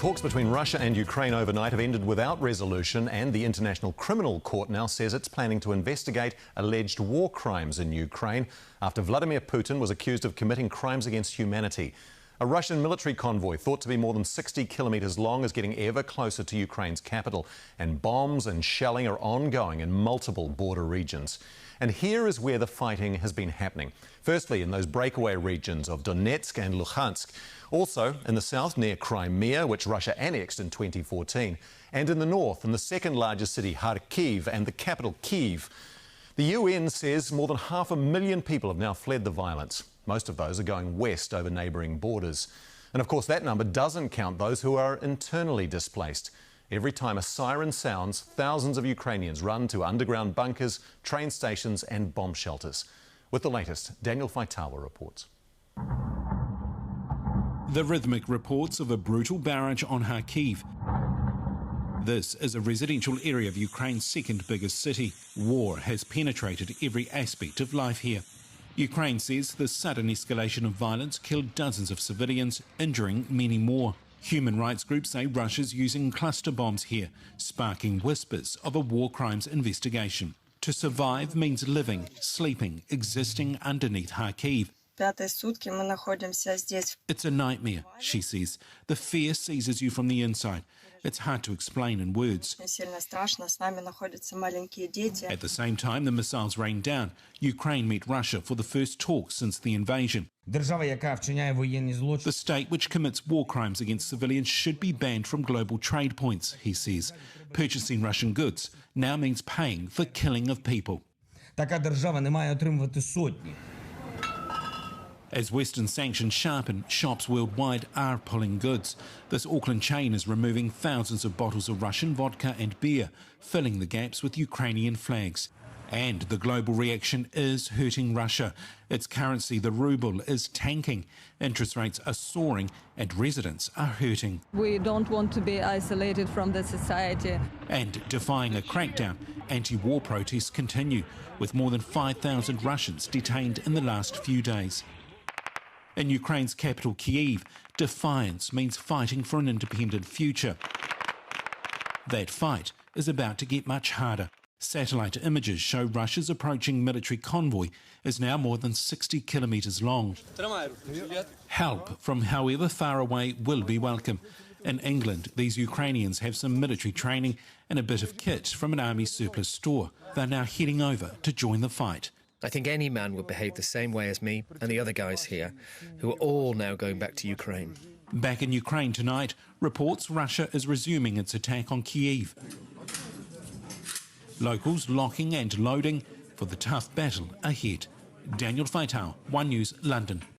Talks between Russia and Ukraine overnight have ended without resolution, and the International Criminal Court now says it's planning to investigate alleged war crimes in Ukraine after Vladimir Putin was accused of committing crimes against humanity. A Russian military convoy thought to be more than 60 kilometres long is getting ever closer to Ukraine's capital, and bombs and shelling are ongoing in multiple border regions. And here is where the fighting has been happening. Firstly, in those breakaway regions of Donetsk and Luhansk, also in the south near Crimea, which Russia annexed in 2014, and in the north in the second largest city, Kharkiv, and the capital, Kyiv. The UN says more than 500,000 people have now fled the violence. Most of those are going west over neighbouring borders. And of course, that number doesn't count those who are internally displaced. Every time a siren sounds, thousands of Ukrainians run to underground bunkers, train stations and bomb shelters. With the latest, Daniel Faitawa reports. The rhythmic reports of a brutal barrage on Kharkiv. This is a residential area of Ukraine's second biggest city. War has penetrated every aspect of life here. Ukraine says the sudden escalation of violence killed dozens of civilians, injuring many more. Human rights groups say Russia's using cluster bombs here, sparking whispers of a war crimes investigation. To survive means living, sleeping, existing underneath Kharkiv. It's a nightmare, she says. The fear seizes you from the inside. It's hard to explain in words. At the same time, the missiles rain down. Ukraine met Russia for the first talks since the invasion. The state which commits war crimes against civilians should be banned from global trade points, he says. Purchasing Russian goods now means paying for killing of people. As Western sanctions sharpen, shops worldwide are pulling goods. This Auckland chain is removing thousands of bottles of Russian vodka and beer, filling the gaps with Ukrainian flags. And the global reaction is hurting Russia. Its currency, the ruble, is tanking. Interest rates are soaring and residents are hurting. We don't want to be isolated from the society. And defying a crackdown, anti-war protests continue, with more than 5,000 Russians detained in the last few days. In Ukraine's capital, Kyiv, defiance means fighting for an independent future. That fight is about to get much harder. Satellite images show Russia's approaching military convoy is now more than 60 kilometres long. Help from however far away will be welcome. In England, these Ukrainians have some military training and a bit of kit from an army surplus store. They're now heading over to join the fight. I think any man would behave the same way as me and the other guys here, who are all now going back to Ukraine. Back in Ukraine tonight, reports Russia is resuming its attack on Kyiv. Locals locking and loading for the tough battle ahead. Daniel Faitawa, One News, London.